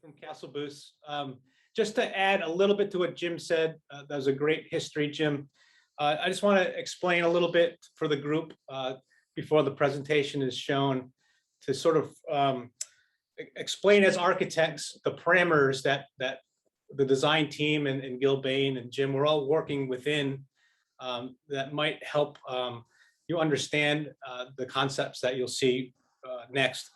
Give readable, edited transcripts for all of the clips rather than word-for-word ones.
from Castle Booth. Just to add a little bit to what Jim said, that was a great history, Jim. I just want to explain a little bit for the group before the presentation is shown, to sort of explain as architects the parameters that the design team and Gil Bain and Jim were all working within, that might help you understand the concepts that you'll see next.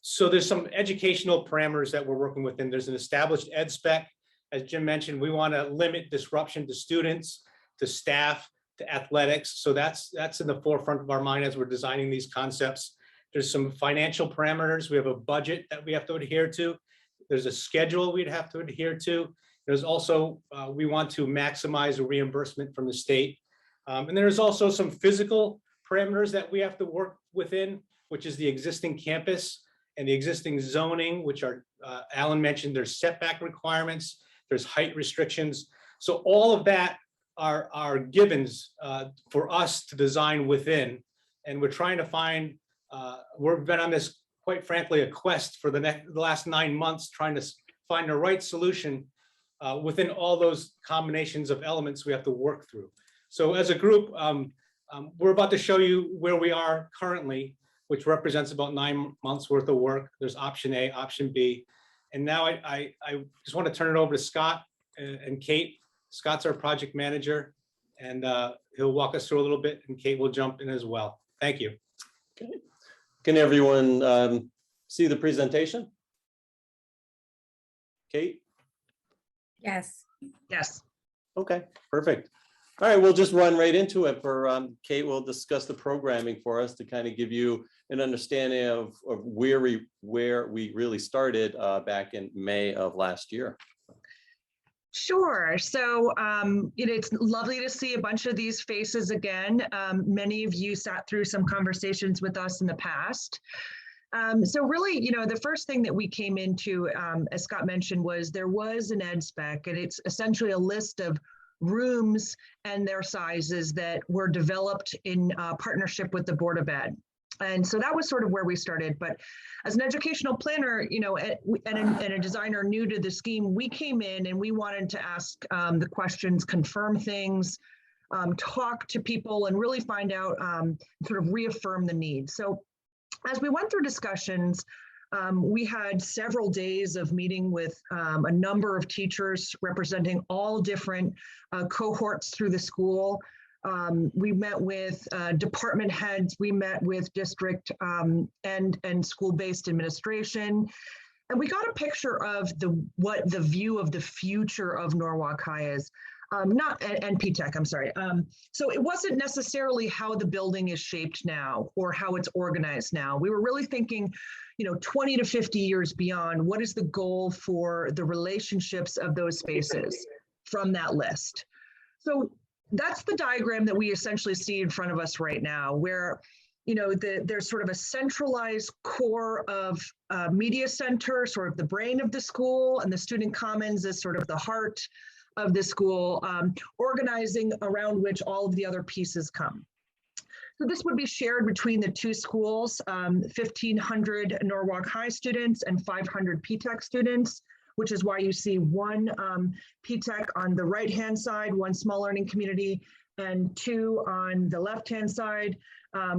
So there's some educational parameters that we're working within. There's an established ed spec. As Jim mentioned, we want to limit disruption to students, to staff, to athletics. So that's in the forefront of our mind as we're designing these concepts. There's some financial parameters. We have a budget that we have to adhere to. There's a schedule we'd have to adhere to. There's also, we want to maximize the reimbursement from the state. And there's also some physical parameters that we have to work within, which is the existing campus and the existing zoning, which are, Alan mentioned, there's setback requirements, there's height restrictions. So all of that are givens for us to design within. And we're trying to find, we've been on this, quite frankly, a quest for the last 9 months, trying to find the right solution within all those combinations of elements we have to work through. So as a group, we're about to show you where we are currently, which represents about 9 months worth of work. There's option A, option B. And now I just want to turn it over to Scott and Kate. Scott's our project manager, and he'll walk us through a little bit, and Kate will jump in as well. Thank you. Okay. Can everyone see the presentation? Kate? Yes. Yes. Okay, perfect. All right, we'll just run right into it. For Kate will discuss the programming for us to kind of give you an understanding of where we really started back in May of last year. Sure. So it's lovely to see a bunch of these faces again. Many of you sat through some conversations with us in the past. So really, the first thing that we came into, as Scott mentioned, was there was an ed spec, and it's essentially a list of rooms and their sizes that were developed in partnership with the Board of Ed. And so that was sort of where we started. But as an educational planner, and a designer new to the scheme, we came in and we wanted to ask the questions, confirm things, talk to people, and really find out, sort of reaffirm the need. So as we went through discussions, we had several days of meeting with a number of teachers representing all different cohorts through the school. We met with department heads, we met with district and school-based administration, and we got a picture of what the view of the future of Norwalk High is. And PTECH, I'm sorry. So it wasn't necessarily how the building is shaped now or how it's organized now. We were really thinking, 20 to 50 years beyond, what is the goal for the relationships of those spaces from that list? So that's the diagram that we essentially see in front of us right now, where there's sort of a centralized core of media center, sort of the brain of the school, and the student commons is sort of the heart of the school, organizing around which all of the other pieces come. So this would be shared between the two schools, 1,500 Norwalk High students and 500 PTECH students, which is why you see one PTECH on the right-hand side, one small learning community, and two on the left-hand side.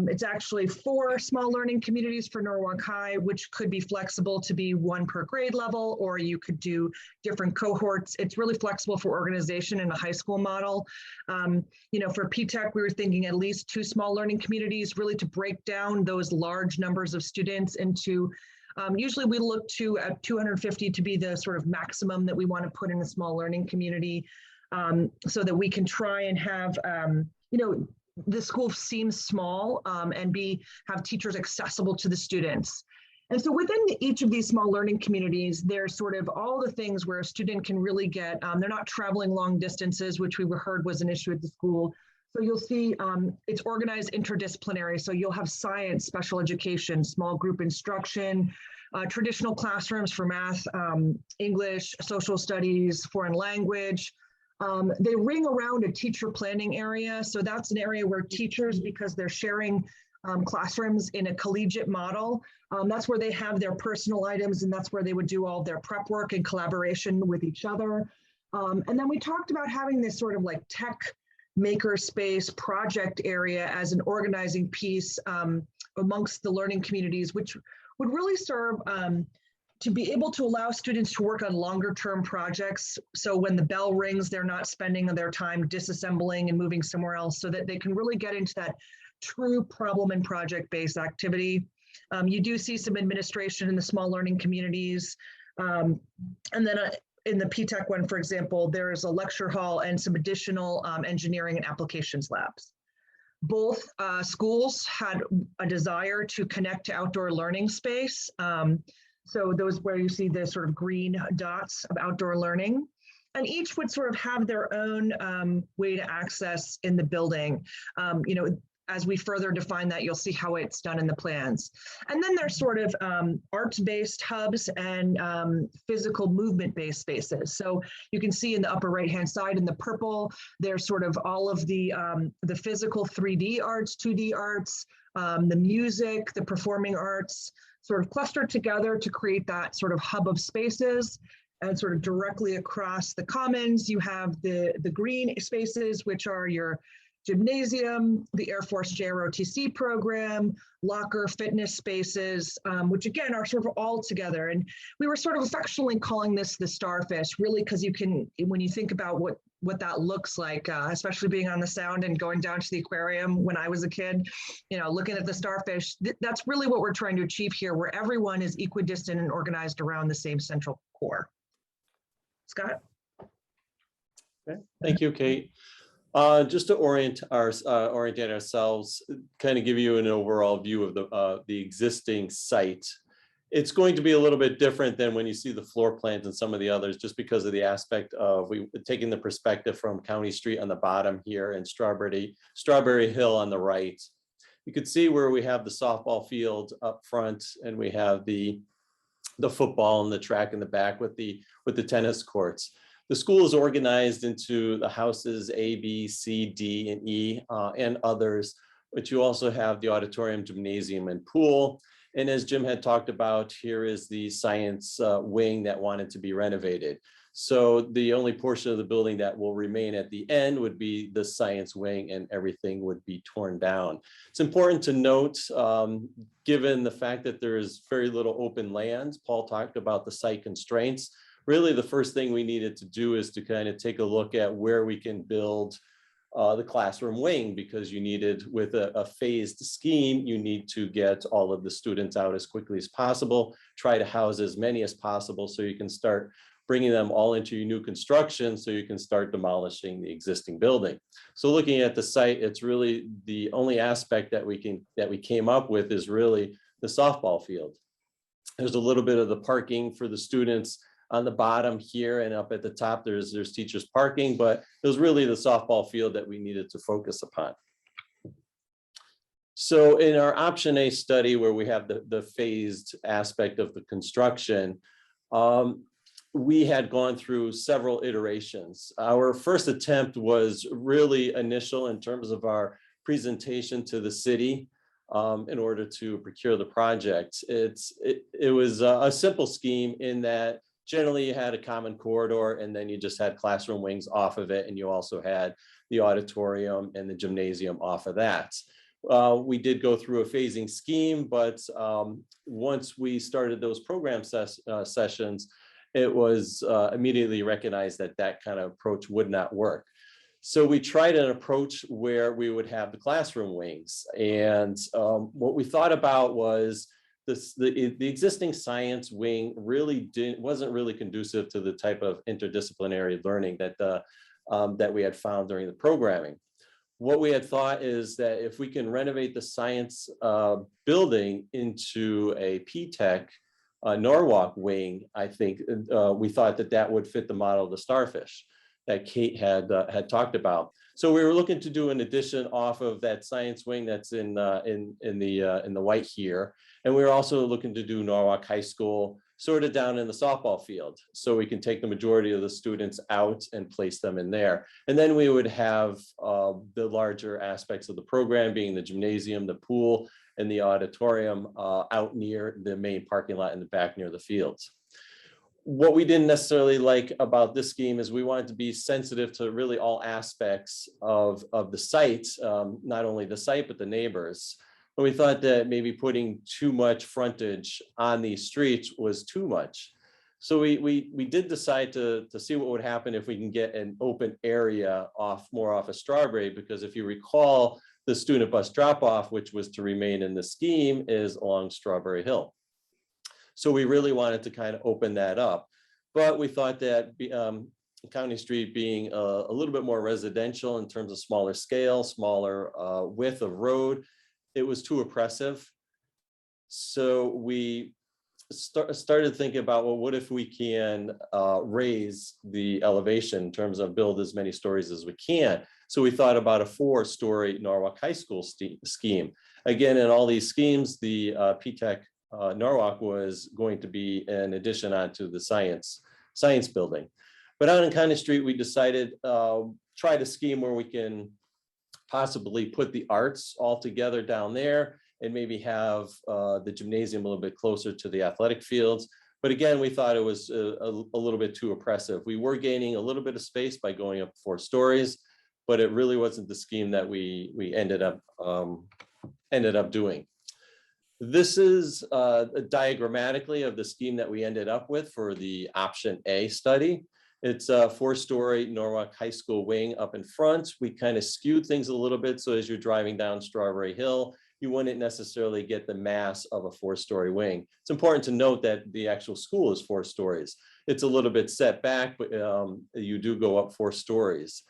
It's actually 4 small learning communities for Norwalk High, which could be flexible to be 1 per grade level, or you could do different cohorts. It's really flexible for organization in a high school model. For PTECH, we were thinking at least 2 small learning communities, really to break down those large numbers of students into, usually we look to 250 to be the sort of maximum that we want to put in a small learning community, so that we can try and have, the school seems small and have teachers accessible to the students. And so within each of these small learning communities, there's sort of all the things where a student can really get, they're not traveling long distances, which we heard was an issue at the school. So you'll see it's organized interdisciplinary. So you'll have science, special education, small group instruction, traditional classrooms for math, English, social studies, foreign language. They ring around a teacher planning area. So that's an area where teachers, because they're sharing classrooms in a collegiate model. That's where they have their personal items, and that's where they would do all their prep work in collaboration with each other. And then we talked about having this sort of like tech makerspace project area as an organizing piece amongst the learning communities, which would really serve to be able to allow students to work on longer term projects. So when the bell rings, they're not spending their time disassembling and moving somewhere else, so that they can really get into that true problem and project-based activity. You do see some administration in the small learning communities. And then in the PTECH one, for example, there is a lecture hall and some additional engineering and applications labs. Both schools had a desire to connect to outdoor learning space. So those where you see the sort of green dots of outdoor learning. And each would sort of have their own way to access in the building. You know, as we further define that, you'll see how it's done in the plans. And then there's sort of arts-based hubs and physical movement-based spaces. So you can see in the upper right-hand side in the purple, there's sort of all of the physical 3D arts, 2D arts, the music, the performing arts, sort of clustered together to create that sort of hub of spaces. And sort of directly across the commons, you have the green spaces, which are your gymnasium, the Air Force JROTC program, locker fitness spaces, which again are sort of all together. And we were sort of affectionately calling this the starfish, really, because you can, when you think about what that looks like, especially being on the Sound and going down to the aquarium when I was a kid, you know, looking at the starfish, that's really what we're trying to achieve here, where everyone is equidistant and organized around the same central core. Scott? Okay. Thank you, Kate. Just to orientate ourselves, kind of give you an overall view of the existing site. It's going to be a little bit different than when you see the floor plans and some of the others, just because of the aspect of taking the perspective from County Street on the bottom here and Strawberry Hill on the right. You could see where we have the softball field up front, and we have the football and the track in the back with the tennis courts. The school is organized into the houses A, B, C, D, and E, and others, but you also have the auditorium, gymnasium, and pool. And as Jim had talked about, here is the science wing that wanted to be renovated. So the only portion of the building that will remain at the end would be the science wing, and everything would be torn down. It's important to note, given the fact that there is very little open land, Paul talked about the site constraints. Really, the first thing we needed to do is to kind of take a look at where we can build the classroom wing, because you needed, with a phased scheme, you need to get all of the students out as quickly as possible, try to house as many as possible, so you can start bringing them all into your new construction, so you can start demolishing the existing building. So looking at the site, it's really the only aspect that we came up with is really the softball field. There's a little bit of the parking for the students on the bottom here, and up at the top there's teachers parking, but it was really the softball field that we needed to focus upon. So in our option A study, where we have the phased aspect of the construction, we had gone through several iterations. Our first attempt was really initial in terms of our presentation to the city in order to procure the project. It was a simple scheme in that generally you had a common corridor, and then you just had classroom wings off of it, and you also had the auditorium and the gymnasium off of that. We did go through a phasing scheme, but once we started those program sessions, it was immediately recognized that that kind of approach would not work. So we tried an approach where we would have the classroom wings. And what we thought about was the existing science wing really wasn't really conducive to the type of interdisciplinary learning that we had found during the programming. What we had thought is that if we can renovate the science building into a PTECH Norwalk wing, I think we thought that would fit the model of the starfish that Kate had talked about. So we were looking to do an addition off of that science wing that's in the white here, and we were also looking to do Norwalk High School sort of down in the softball field. So we can take the majority of the students out and place them in there. And then we would have the larger aspects of the program being the gymnasium, the pool, and the auditorium out near the main parking lot in the back near the fields. What we didn't necessarily like about this scheme is we wanted to be sensitive to really all aspects of the site, not only the site, but the neighbors. But we thought that maybe putting too much frontage on these streets was too much. So we did decide to see what would happen if we can get an open area more off of Strawberry, because if you recall, the student bus drop-off, which was to remain in the scheme, is along Strawberry Hill. So we really wanted to kind of open that up. But we thought that County Street being a little bit more residential in terms of smaller scale, smaller width of road, it was too oppressive. So we started thinking about, well, what if we can raise the elevation in terms of build as many stories as we can? So we thought about a 4-story Norwalk High School scheme. Again, in all these schemes, the PTECH Norwalk was going to be an addition onto the science building. But out in County Street, we decided try a scheme where we can possibly put the arts all together down there and maybe have the gymnasium a little bit closer to the athletic fields. But again, we thought it was a little bit too oppressive. We were gaining a little bit of space by going up 4 stories, but it really wasn't the scheme that we ended up doing. This is diagrammatically of the scheme that we ended up with for the option A study. It's a 4-story Norwalk High School wing up in front. We kind of skewed things a little bit, so as you're driving down Strawberry Hill, you wouldn't necessarily get the mass of a 4-story wing. It's important to note that the actual school is 4 stories. It's a little bit set back, but you do go up 4 stories.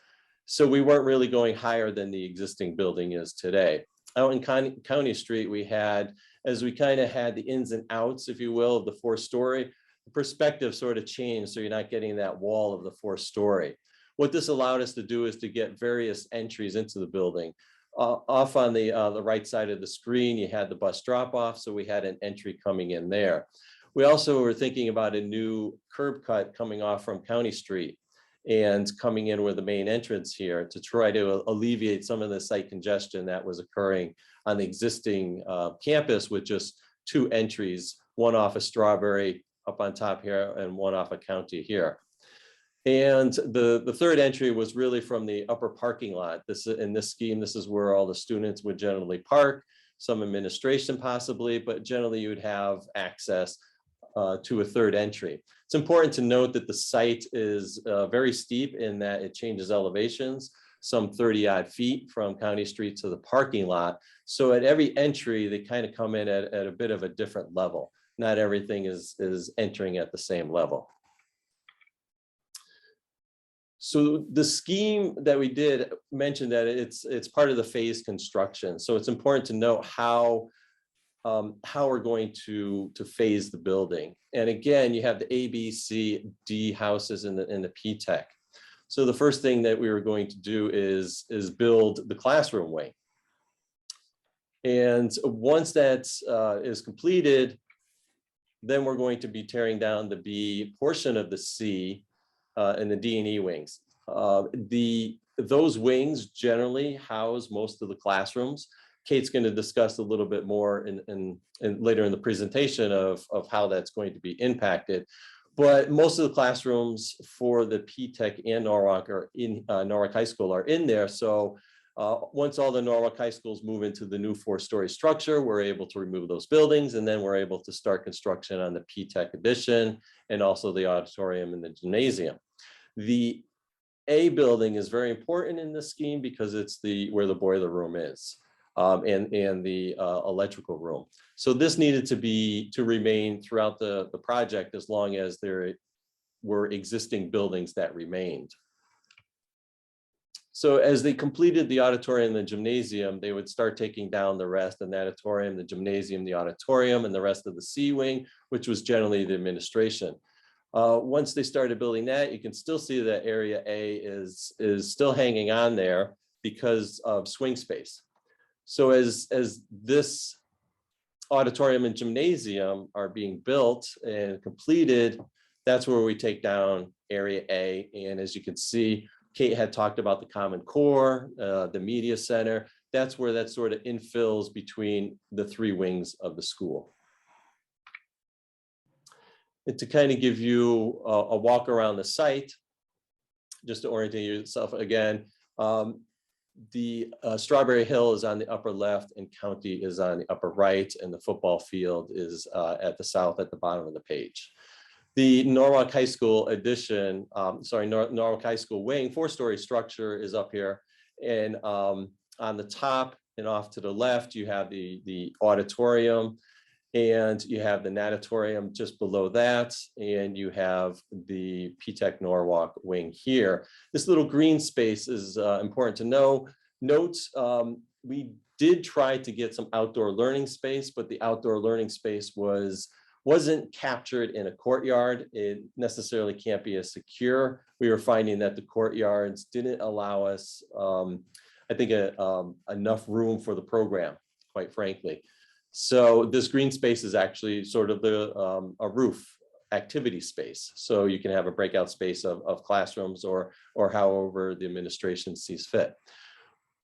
So we weren't really going higher than the existing building is today. Out in County Street, we had, as we kind of had the ins and outs, if you will, of the 4-story, the perspective sort of changed, so you're not getting that wall of the 4-story. What this allowed us to do is to get various entries into the building. Off on the right side of the screen, you had the bus drop-off, so we had an entry coming in there. We also were thinking about a new curb cut coming off from County Street and coming in where the main entrance here to try to alleviate some of the site congestion that was occurring on the existing campus with just 2 entries, one off of Strawberry up on top here and one off of County here. And the third entry was really from the upper parking lot. In this scheme, this is where all the students would generally park, some administration possibly, but generally you would have access to a third entry. It's important to note that the site is very steep in that it changes elevations, some 30-odd feet from County Street to the parking lot. So at every entry, they kind of come in at a bit of a different level. Not everything is entering at the same level. So the scheme that we did mentioned that it's part of the phase construction. So it's important to note how we're going to phase the building. And again, you have the A, B, C, D houses in the PTECH. So the first thing that we were going to do is build the classroom wing. And once that is completed, then we're going to be tearing down the B portion of the C and the D and E wings. Those wings generally house most of the classrooms. Kate's going to discuss a little bit more in later in the presentation of how that's going to be impacted. But most of the classrooms for the PTECH and Norwalk are in Norwalk High School are in there. So once all the Norwalk High Schools move into the new 4-story structure, we're able to remove those buildings, and then we're able to start construction on the PTECH addition and also the auditorium and the gymnasium. The A building is very important in this scheme because it's where the boiler room is and the electrical room. So this needed to remain throughout the project as long as there were existing buildings that remained. So as they completed the auditorium and the gymnasium, they would start taking down the rest, the natatorium, the gymnasium, the auditorium, and the rest of the C wing, which was generally the administration. Once they started building that, you can still see that area A is still hanging on there because of swing space. So as this auditorium and gymnasium are being built and completed, that's where we take down Area A. And as you can see, Kate had talked about the Common Core, the Media Center. That's where that sort of infills between the three wings of the school. And to kind of give you a walk around the site, just to orientate yourself again, the Strawberry Hill is on the upper left and County is on the upper right, and the football field is at the south at the bottom of the page. The Norwalk High School addition, Norwalk High School wing, 4-story structure is up here. And on the top and off to the left, you have the auditorium, and you have the natatorium just below that, and you have the PTECH Norwalk wing here. This little green space is important to know. Note, we did try to get some outdoor learning space, but the outdoor learning space wasn't captured in a courtyard. It necessarily can't be as secure. We were finding that the courtyards didn't allow us, I think, enough room for the program, quite frankly. So this green space is actually sort of a roof activity space. So you can have a breakout space of classrooms or however the administration sees fit.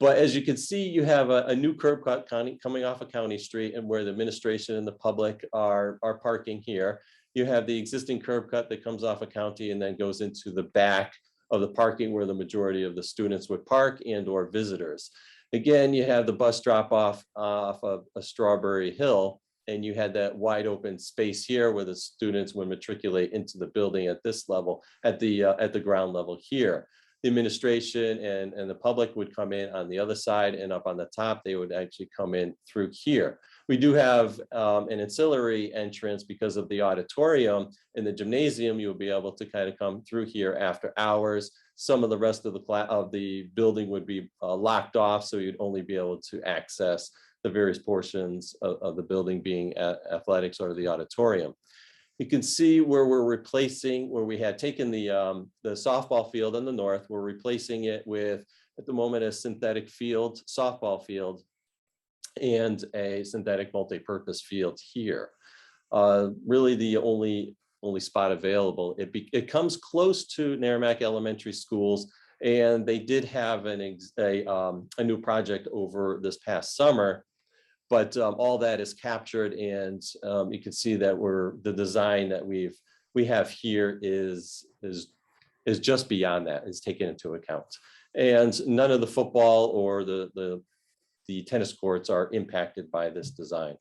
But as you can see, you have a new curb cut coming off of County Street, and where the administration and the public are parking here. You have the existing curb cut that comes off of County and then goes into the back of the parking where the majority of the students would park and or visitors. Again, you have the bus drop off of a Strawberry Hill, and you had that wide open space here where the students would matriculate into the building at this level, at the ground level here. The administration and the public would come in on the other side, and up on the top, they would actually come in through here. We do have an ancillary entrance because of the auditorium. In the gymnasium, you'll be able to kind of come through here after hours. Some of the rest of the building would be locked off, so you'd only be able to access the various portions of the building, being athletics or the auditorium. You can see where we're replacing, where we had taken the softball field on the north, we're replacing it with, at the moment, a synthetic field, softball field, and a synthetic multi-purpose field here. Really the only spot available. It comes close to Merrimack Elementary Schools, and they did have a new project over this past summer, but all that is captured, and you can see that the design that we have here is just beyond that, is taken into account. And none of the football or the tennis courts are impacted by this design.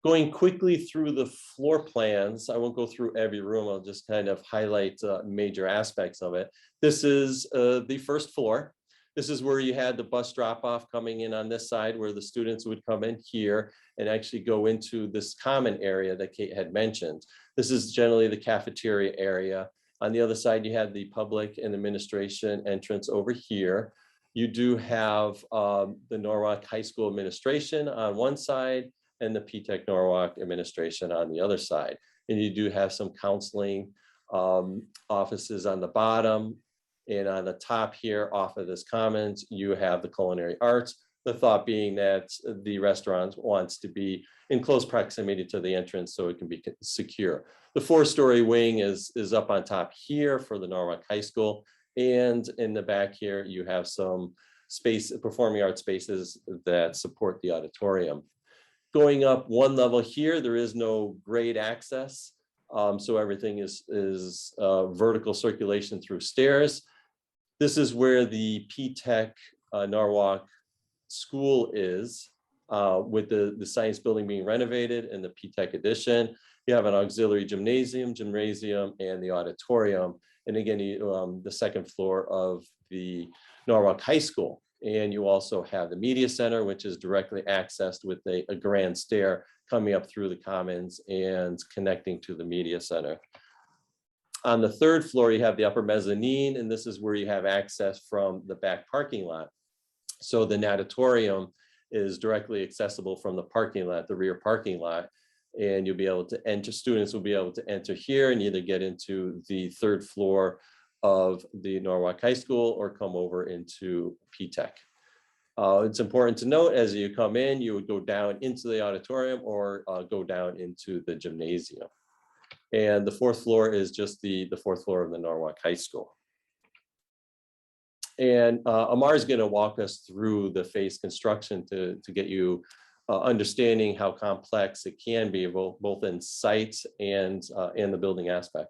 Going quickly through the floor plans, I won't go through every room, I'll just kind of highlight major aspects of it. This is the first floor. This is where you had the bus drop off coming in on this side, where the students would come in here and actually go into this common area that Kate had mentioned. This is generally the cafeteria area. On the other side, you had the public and administration entrance over here. You do have the Norwalk High School administration on one side and the PTECH Norwalk administration on the other side. And you do have some counseling offices on the bottom. And on the top here, off of this commons, you have the culinary arts. The thought being that the restaurant wants to be in close proximity to the entrance so it can be secure. The 4-story wing is up on top here for the Norwalk High School. And in the back here, you have some performing arts spaces that support the auditorium. Going up one level here, there is no grade access. So everything is vertical circulation through stairs. This is where the PTECH Norwalk school is, with the science building being renovated and the PTECH addition. You have an auxiliary gymnasium, and the auditorium. And again, the second floor of the Norwalk High School. And you also have the media center, which is directly accessed with a grand stair coming up through the commons and connecting to the media center. On the third floor, you have the upper mezzanine, and this is where you have access from the back parking lot. So the natatorium is directly accessible from the parking lot, the rear parking lot, and you'll be able to enter, students will be able to enter here and either get into the third floor of the Norwalk High School or come over into PTECH. It's important to note as you come in, you would go down into the auditorium or go down into the gymnasium. And the fourth floor is just the fourth floor of the Norwalk High School. And Amar is going to walk us through the phase construction to get you understanding how complex it can be, both in sites and the building aspect.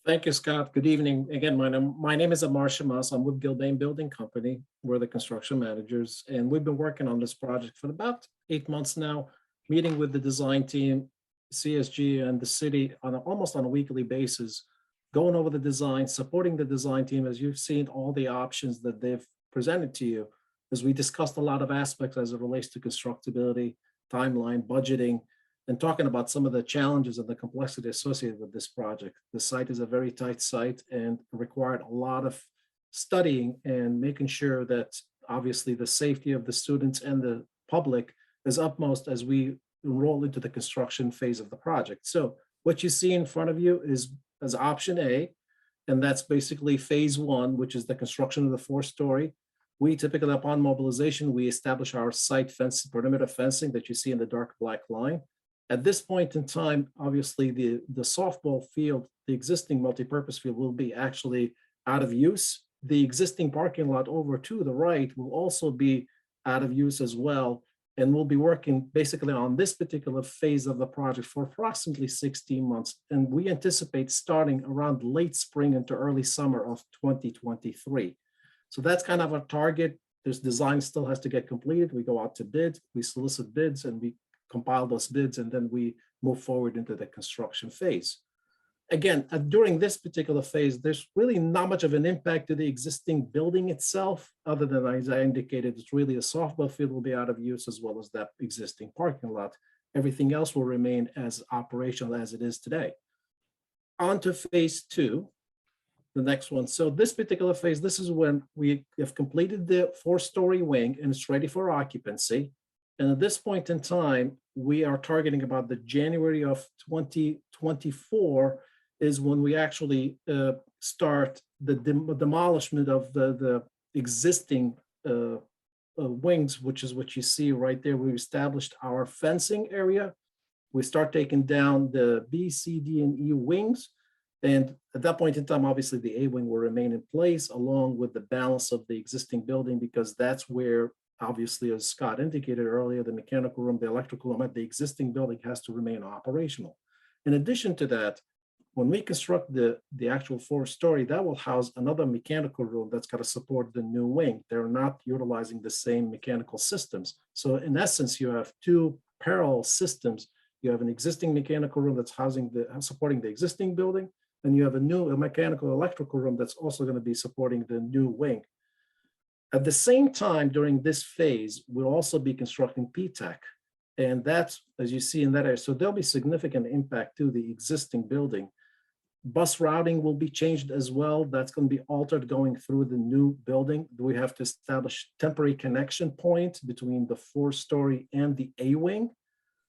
Thank you, Scott. Good evening. Again, my name is Amar Shamas. I'm with Gilbane Building Company. We're the construction managers, and we've been working on this project for about 8 months now, meeting with the design team, CSG, and the city on almost on a weekly basis, going over the design, supporting the design team as you've seen all the options that they've presented to you, as we discussed a lot of aspects as it relates to constructability, timeline, budgeting, and talking about some of the challenges and the complexity associated with this project. The site is a very tight site and required a lot of studying and making sure that obviously the safety of the students and the public is utmost as we enroll into the construction phase of the project. So what you see in front of you is as option A, and that's basically phase 1, which is the construction of the 4-story. We typically, upon mobilization, we establish our site fence, perimeter fencing that you see in the dark black line. At this point in time, obviously the softball field, the existing multipurpose field will be actually out of use. The existing parking lot over to the right will also be out of use as well. And we'll be working basically on this particular phase of the project for approximately 16 months. And we anticipate starting around late spring into early summer of 2023. So that's kind of our target. This design still has to get completed. We go out to bid, we solicit bids, and we compile those bids, and then we move forward into the construction phase. Again, during this particular phase, there's really not much of an impact to the existing building itself, other than, as I indicated, it's really a softball field will be out of use as well as that existing parking lot. Everything else will remain as operational as it is today. On to phase 2, the next one. So this particular phase, this is when we have completed the 4-story wing and it's ready for occupancy. And at this point in time, we are targeting about the January of 2024 is when we actually start the demolishment of the existing wings, which is what you see right there. We established our fencing area. We start taking down the B, C, D, and E wings. And at that point in time, obviously the A wing will remain in place along with the balance of the existing building, because that's where, obviously, as Scott indicated earlier, the mechanical room, the electrical room at the existing building has to remain operational. In addition to that, when we construct the actual 4-story, that will house another mechanical room that's got to support the new wing. They're not utilizing the same mechanical systems. So in essence, you have 2 parallel systems. You have an existing mechanical room that's supporting the existing building, and you have a mechanical electrical room that's also going to be supporting the new wing. At the same time, during this phase, we'll also be constructing PTECH. And that's, as you see in that area, so there'll be significant impact to the existing building. Bus routing will be changed as well. That's going to be altered going through the new building. We have to establish temporary connection point between the 4-story and the A wing.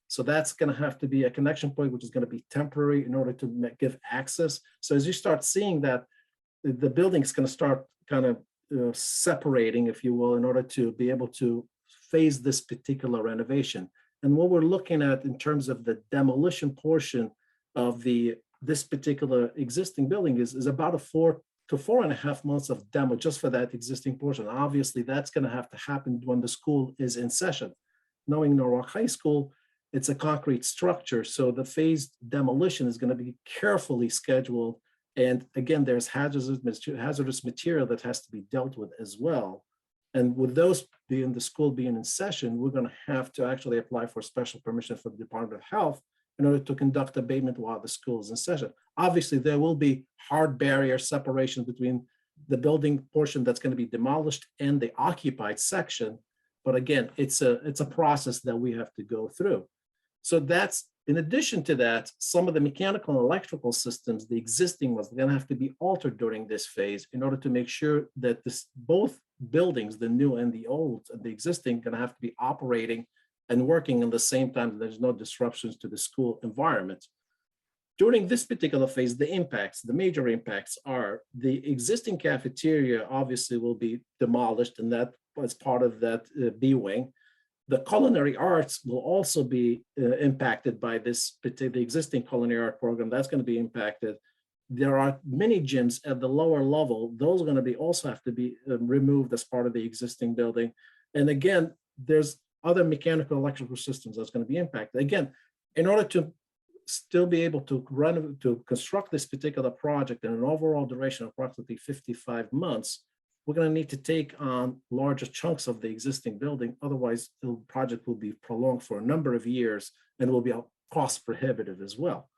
So that's going to have to be a connection point, which is going to be temporary in order to give access. So as you start seeing that, the building is going to start kind of separating, if you will, in order to be able to phase this particular renovation. And what we're looking at in terms of the demolition portion of this particular existing building is about a 4 to 4.5 months of demo just for that existing portion. Obviously, that's going to have to happen when the school is in session. Knowing Norwalk High School, it's a concrete structure, so the phased demolition is going to be carefully scheduled. And again, there's hazardous material that has to be dealt with as well. And with those being the school being in session, we're going to have to actually apply for special permission from the Department of Health in order to conduct abatement while the school is in session. Obviously, there will be hard barrier separation between the building portion that's going to be demolished and the occupied section. But again, it's a process that we have to go through. So that's, in addition to that, some of the mechanical and electrical systems, the existing ones, are going to have to be altered during this phase in order to make sure that both buildings, the new and the old, the existing, going to have to be operating and working at the same time. There's no disruptions to the school environment. During this particular phase, the major impacts are the existing cafeteria obviously will be demolished, and that was part of that B wing. The culinary arts will also be impacted by this particular existing culinary art program. That's going to be impacted. There are many gyms at the lower level. Those are going to be also have to be removed as part of the existing building. And again, there's other mechanical electrical systems that's going to be impacted. Again, in order to still be able to construct this particular project in an overall duration of approximately 55 months, we're going to need to take on larger chunks of the existing building. Otherwise, the project will be prolonged for a number of years and will be cost prohibitive as well.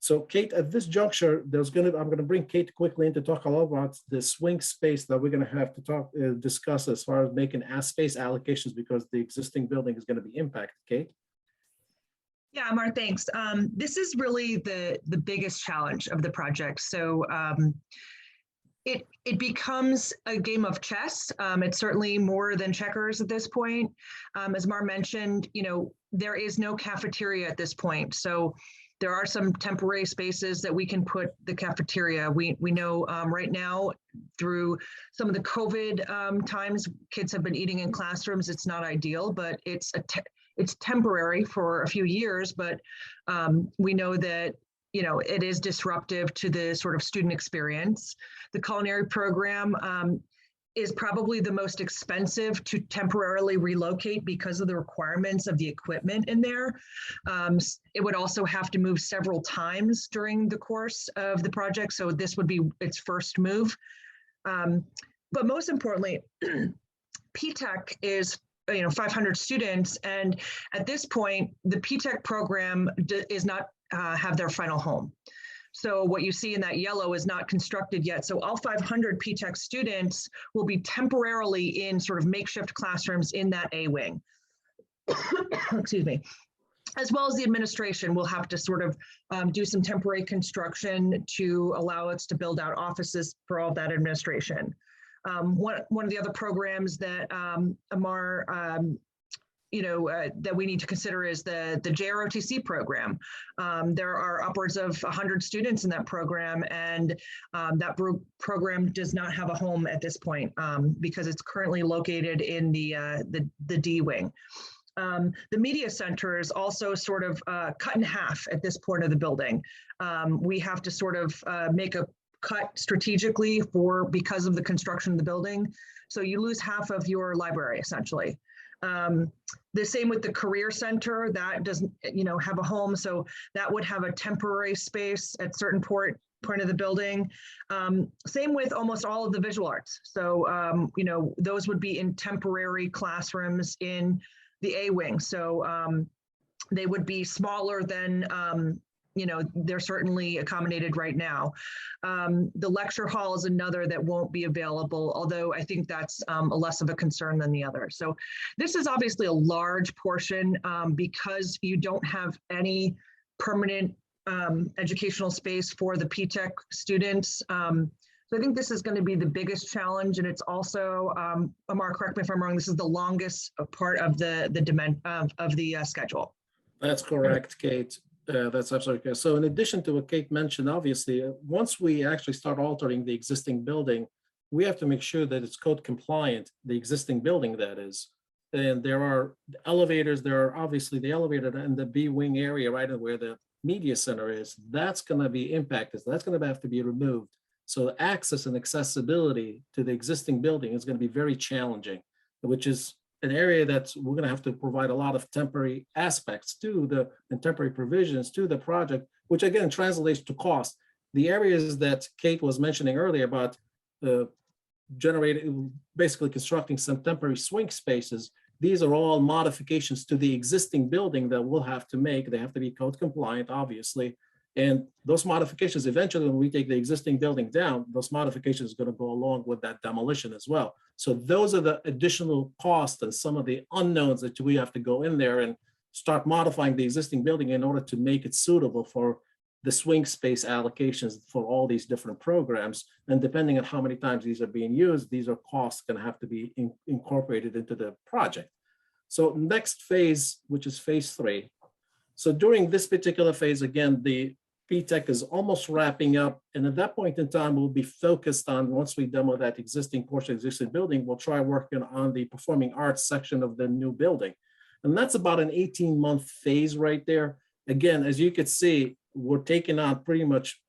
So Kate, at this juncture, I'm going to bring Kate quickly in to talk a lot about the swing space that we're going to have to discuss as far as making space allocations, because the existing building is going to be impacted. Kate? Yeah, Amar, thanks. This is really the biggest challenge of the project. So it becomes a game of chess. It's certainly more than checkers at this point. As Mar mentioned, there is no cafeteria at this point. So there are some temporary spaces that we can put the cafeteria. We know right now through some of the COVID times, kids have been eating in classrooms. It's not ideal, but it's temporary for a few years, but we know that it is disruptive to the sort of student experience. The culinary program is probably the most expensive to temporarily relocate because of the requirements of the equipment in there. It would also have to move several times during the course of the project, so this would be its first move. But most importantly, PTECH is 500 students, and at this point, the PTECH program is not have their final home. So what you see in that yellow is not constructed yet. So all 500 PTECH students will be temporarily in sort of makeshift classrooms in that A wing. Excuse me. As well as the administration will have to sort of do some temporary construction to allow us to build out offices for all that administration. One of the other programs that Amar that we need to consider is the JROTC program. There are upwards of 100 students in that program, and that program does not have a home at this point because it's currently located in the D wing. The media center is also sort of cut in half at this point of the building. We have to sort of make a cut strategically because of the construction of the building. So you lose half of your library essentially. The same with the career center, that doesn't have a home, so that would have a temporary space at certain point of the building. Same with almost all of the visual arts. So those would be in temporary classrooms in the A wing. So they would be smaller than they're certainly accommodated right now. The lecture hall is another that won't be available, although I think that's less of a concern than the other. So this is obviously a large portion because you don't have any permanent educational space for the PTECH students. So I think this is going to be the biggest challenge, and it's also, Amar, correct me if I'm wrong, this is the longest part of the schedule. That's correct, Kate. That's absolutely correct. So in addition to what Kate mentioned, obviously, once we actually start altering the existing building, we have to make sure that it's code compliant, the existing building that is. And there are elevators, there are obviously the elevator in the B wing area, right where the media center is, that's going to be impacted. That's going to have to be removed. So access and accessibility to the existing building is going to be very challenging, which is an area that we're going to have to provide a lot of temporary aspects to and temporary provisions to the project, which again translates to cost. The areas that Kate was mentioning earlier about basically constructing some temporary swing spaces, these are all modifications to the existing building that we'll have to make. They have to be code compliant, obviously. And those modifications, eventually, when we take the existing building down, those modifications are going to go along with that demolition as well. So those are the additional costs and some of the unknowns that we have to go in there and start modifying the existing building in order to make it suitable for the swing space allocations for all these different programs. And depending on how many times these are being used, these are costs going to have to be incorporated into the project. So next phase, which is phase 3. So during this particular phase, again, the PTECH is almost wrapping up. And at that point in time, we'll be focused on, once we demo that existing portion, existing building, we'll try working on the performing arts section of the new building. And that's about an 18-month phase right there. Again, as you could see, we're taking on pretty much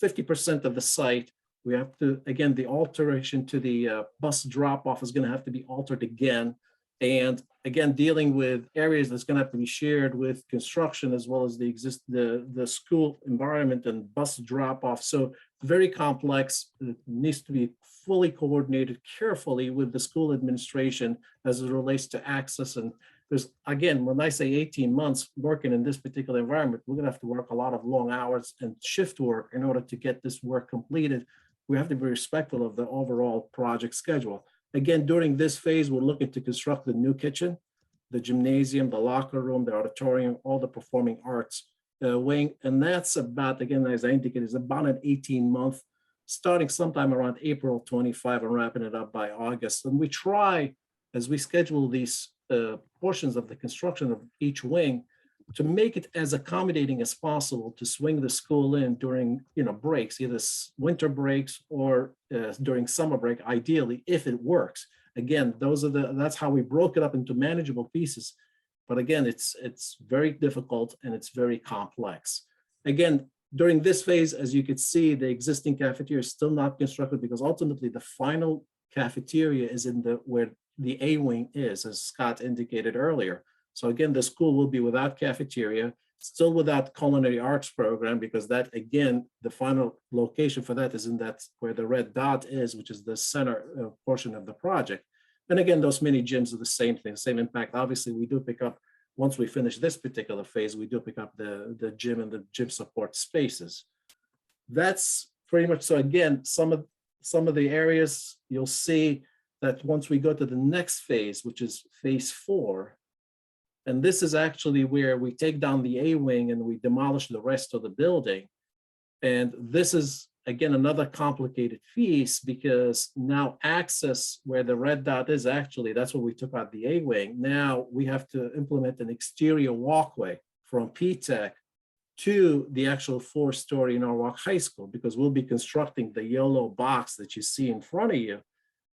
50% of the site. We have to, again, the alteration to the bus drop-off is going to have to be altered again. And again, dealing with areas that's going to have to be shared with construction as well as the school environment and bus drop-off. So very complex. It needs to be fully coordinated carefully with the school administration as it relates to access. And there's, again, when I say 18 months working in this particular environment, we're going to have to work a lot of long hours and shift work in order to get this work completed. We have to be respectful of the overall project schedule. Again, during this phase, we're looking to construct the new kitchen, the gymnasium, the locker room, the auditorium, all the performing arts wing. And that's about, again, as I indicated, is about an 18-month, starting sometime around April 25 and wrapping it up by August. And we try, as we schedule these portions of the construction of each wing, to make it as accommodating as possible to swing the school in during, breaks, either winter breaks or during summer break, ideally, if it works. Again, that's how we broke it up into manageable pieces. But again, it's very difficult and it's very complex. Again, during this phase, as you could see, the existing cafeteria is still not constructed because ultimately the final cafeteria is in where the A wing is, as Scott indicated earlier. So again, the school will be without cafeteria, still without culinary arts program, because that, again, the final location for that is in that where the red dot is, which is the center portion of the project. And again, those mini gyms are the same thing, same impact. Obviously, we do pick up, once we finish this particular phase, we do pick up the gym and the gym support spaces. That's pretty much, so again, some of the areas you'll see that once we go to the next phase, which is phase 4, and this is actually where we take down the A wing and we demolish the rest of the building. And this is, again, another complicated piece because now access where the red dot is, actually, that's where we took out the A wing. Now we have to implement an exterior walkway from PTECH to the actual 4-story Norwalk High School, because we'll be constructing the yellow box that you see in front of you.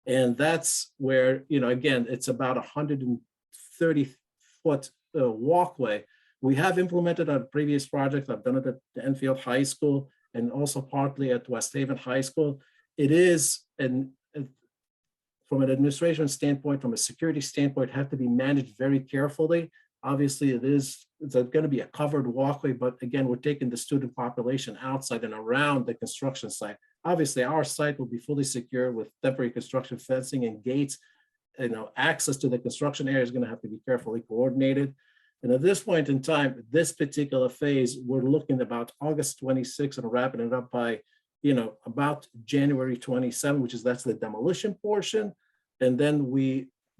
And that's where, again, it's about 130-foot walkway. We have implemented on a previous project. I've done it at the Enfield High School and also partly at West Haven High School. It is, from an administration standpoint, from a security standpoint, have to be managed very carefully. Obviously, it's going to be a covered walkway, but again, we're taking the student population outside and around the construction site. Obviously, our site will be fully secure with temporary construction fencing and gates. Access to the construction area is going to have to be carefully coordinated. And at this point in time, this particular phase, we're looking about August 26 and wrapping it up by, about January 27, that's the demolition portion. And then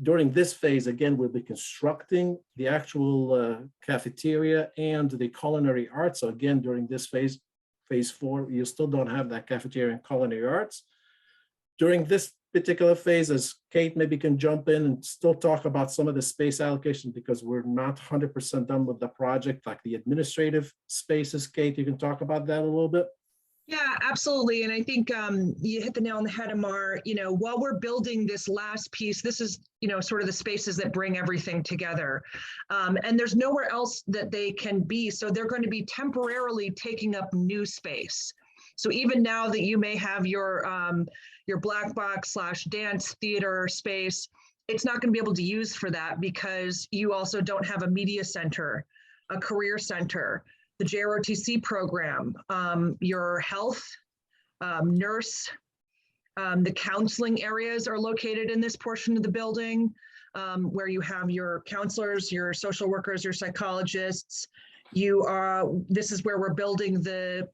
during this phase, again, we'll be constructing the actual cafeteria and the culinary arts. So again, during this phase 4, you still don't have that cafeteria and culinary arts. During this particular phase, as Kate maybe can jump in and still talk about some of the space allocation, because we're not 100% done with the project, like the administrative spaces. Kate, you can talk about that a little bit. Yeah, absolutely. And I think you hit the nail on the head, Amar. While we're building this last piece, this is, sort of the spaces that bring everything together. And there's nowhere else that they can be. So they're going to be temporarily taking up new space. So even now that you may have your black box / dance theater space, it's not going to be able to use for that because you also don't have a media center, a career center, the JROTC program, your health, nurse, the counseling areas are located in this portion of the building where you have your counselors, your social workers, your psychologists. This is where we're building the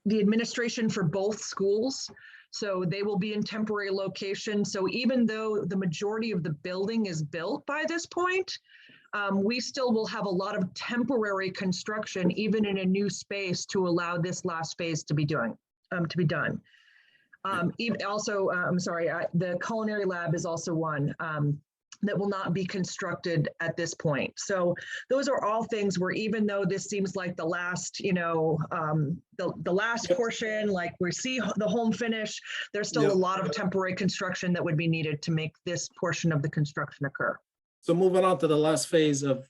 administration for both schools. So they will be in temporary location. So even though the majority of the building is built by this point, we still will have a lot of temporary construction, even in a new space, to allow this last phase to be done. The culinary lab is also one. that will not be constructed at this point. So those are all things where, even though this seems like the last, the last portion, like we see the home finish, there's still Yep. a lot of temporary construction that would be needed to make this portion of the construction occur. So moving on to the last phase of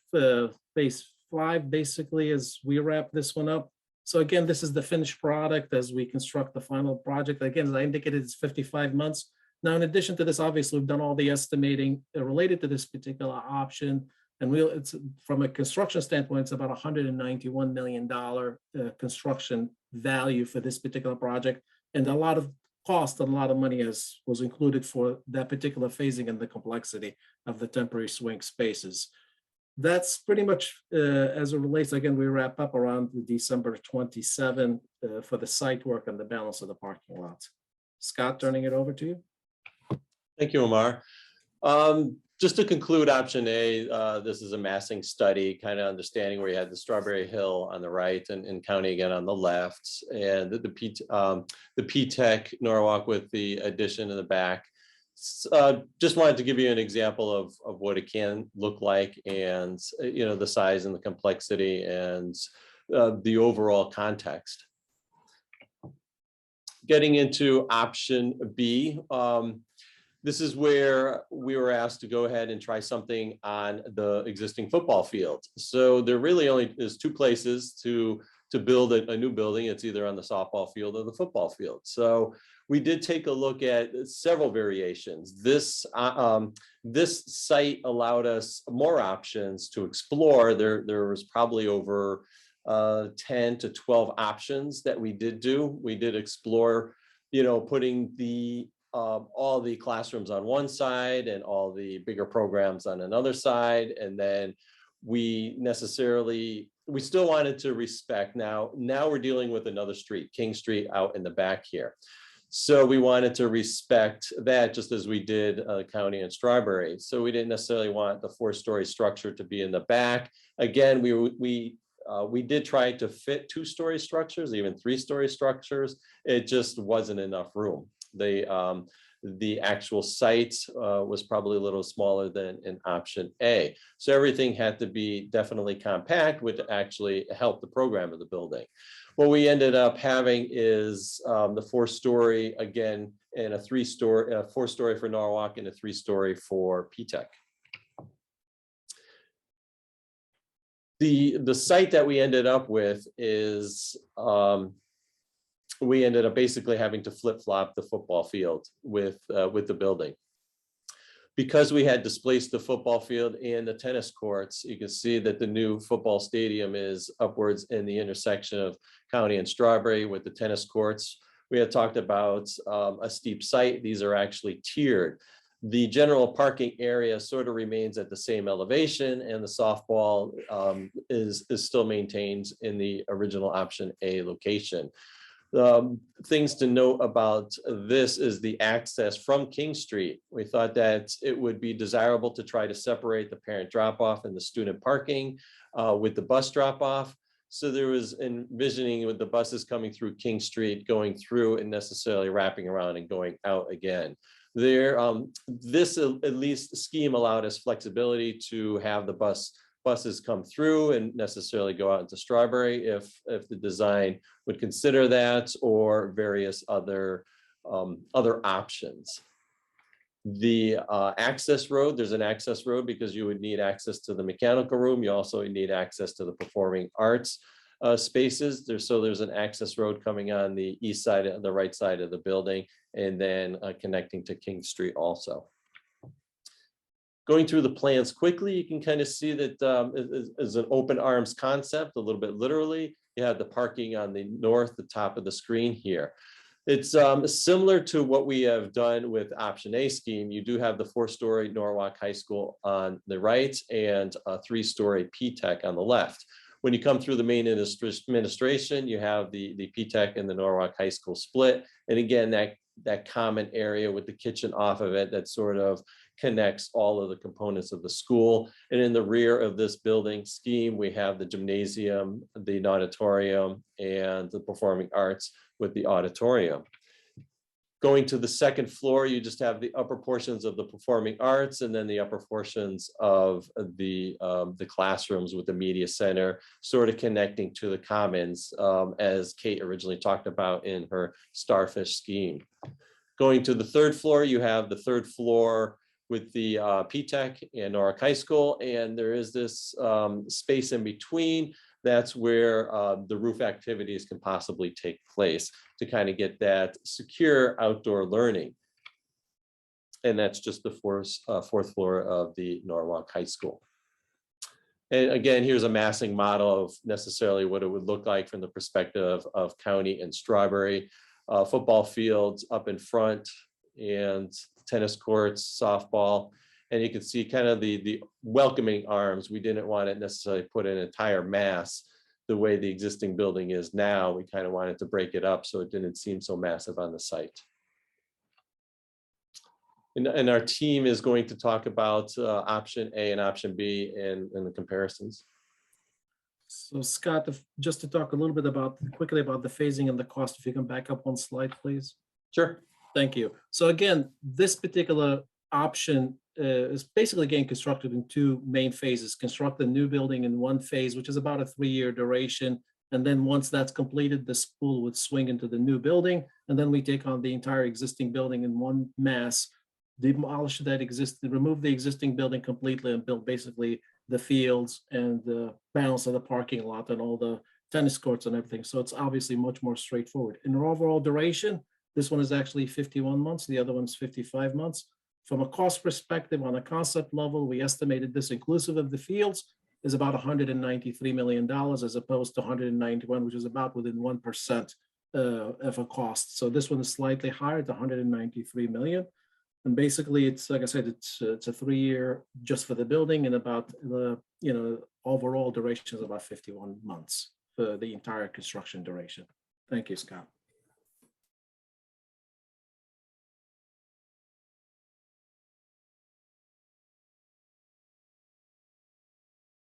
phase 5, basically, as we wrap this one up. So again, this is the finished product as we construct the final project. Again, as I indicated, it's 55 months. Now, in addition to this, obviously, we've done all the estimating related to this particular option. And it's from a construction standpoint, it's about $191 million construction value for this particular project. And a lot of cost and a lot of money was included for that particular phasing and the complexity of the temporary swing spaces. That's pretty much as it relates. Again, we wrap up around December 27 for the site work and the balance of the parking lot. Scott, turning it over to you. Thank you, Omar. Just to conclude option A, this is a massing study, kind of understanding where you had the Strawberry Hill on the right and County again on the left, and the PTECH Norwalk with the addition in the back. Just wanted to give you an example of what it can look like, and the size and the complexity and the overall context. Getting into option B. This is where we were asked to go ahead and try something on the existing football field. So there really only is 2 places to build a new building. It's either on the softball field or the football field. So we did take a look at several variations. This site allowed us more options to explore. There was probably over 10 to 12 options that we did do. We did explore, putting all the classrooms on one side and all the bigger programs on another side. And then we still wanted to respect, now we're dealing with another street, King Street out in the back here. So we wanted to respect that, just as we did County and Strawberry. So we didn't necessarily want the 4-story structure to be in the back. Again, we did try to fit 2-story structures, even 3-story structures. It just wasn't enough room. The actual site was probably a little smaller than in option A. So everything had to be definitely compact, which actually helped the program of the building. What we ended up having is the 4-story again, and a 4-story for Norwalk and a 3-story for PTECH. The site that we ended up with is we ended up basically having to flip-flop the football field with the building. Because we had displaced the football field and the tennis courts, you can see that the new football stadium is upwards in the intersection of County and Strawberry with the tennis courts. We had talked about a steep site. These are actually tiered. The general parking area sort of remains at the same elevation, and the softball is still maintained in the original option A location. Things to note about this is the access from King Street. We thought that it would be desirable to try to separate the parent drop-off and the student parking with the bus drop-off. So there was envisioning with the buses coming through King Street, going through and necessarily wrapping around and going out again. This at least scheme allowed us flexibility to have the buses come through and necessarily go out into Strawberry if the design would consider that, or various other options. The access road, there's an access road because you would need access to the mechanical room. You also need access to the performing arts spaces. There's an access road coming on the east side, the right side of the building, and then connecting to King Street also. Going through the plans quickly, you can kind of see that is an open arms concept, a little bit literally. You have the parking on the north, the top of the screen here. It's similar to what we have done with option A scheme. You do have the 4-story Norwalk High School on the right and a 3-story PTECH on the left. When you come through the main administration, you have the PTECH and the Norwalk High School split. And again, that common area with the kitchen off of it that sort of connects all of the components of the school. And in the rear of this building scheme, we have the gymnasium, the auditorium, and the performing arts with the auditorium. Going to the second floor, you just have the upper portions of the performing arts and then the upper portions of the classrooms with the media center, sort of connecting to the commons, as Kate originally talked about in her Starfish scheme. Going to the third floor, you have the third floor with the PTECH and Norwalk High School, and there is this space in between. That's where the roof activities can possibly take place to kind of get that secure outdoor learning. And that's just the fourth floor of the Norwalk High School. And again, here's a massing model of necessarily what it would look like from the perspective of County and Strawberry. Football fields up in front and tennis courts, softball. And you can see kind of the welcoming arms. We didn't want to necessarily put an entire mass the way the existing building is now. We kind of wanted to break it up so it didn't seem so massive on the site. And our team is going to talk about option A and option B and the comparisons. So Scott, just to talk a little bit quickly about the phasing and the cost, if you can back up one slide, please. Sure. Thank you. So again, this particular option is basically getting constructed in two main phases. Construct the new building in one phase, which is about a 3-year duration. And then once that's completed, the school would swing into the new building. And then we take on the entire existing building in one mass, demolish that remove the existing building completely and build basically the fields and the balance of the parking lot and all the tennis courts and everything. So it's obviously much more straightforward. In our overall duration, this one is actually 51 months. The other one's 55 months. From a cost perspective, on a concept level, we estimated this inclusive of the fields is about $193 million as opposed to 191, which is about within 1% of a cost. So this one is slightly higher at 193 million. And basically, it's like I said, it's a 3-year just for the building, and about the overall duration is about 51 months for the entire construction duration. Thank you, Scott.